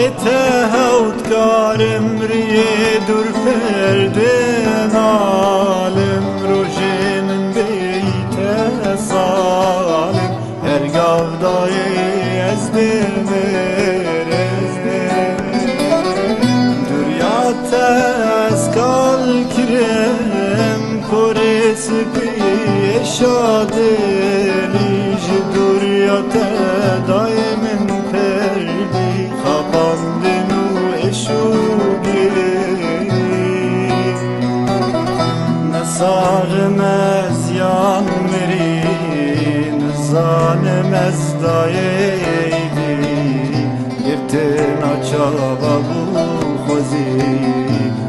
هوت کارم ریه دور پردن عالم روژه من بیت سالم هرگاه دای از دل میره دوریات از کال کرم کورس پیشاده لیج دوریات دای من پردی خواباندن و اشوگی نساغم از یان مری نزانم از دایدی گرتن آچابا بو خوزی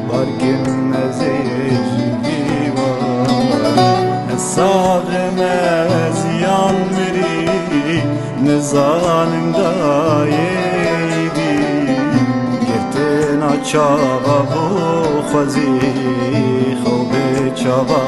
بارگم از اشوگی نساغم از یان مری نزانم دایدی گرتن آچابا بو خوزی خوب چابا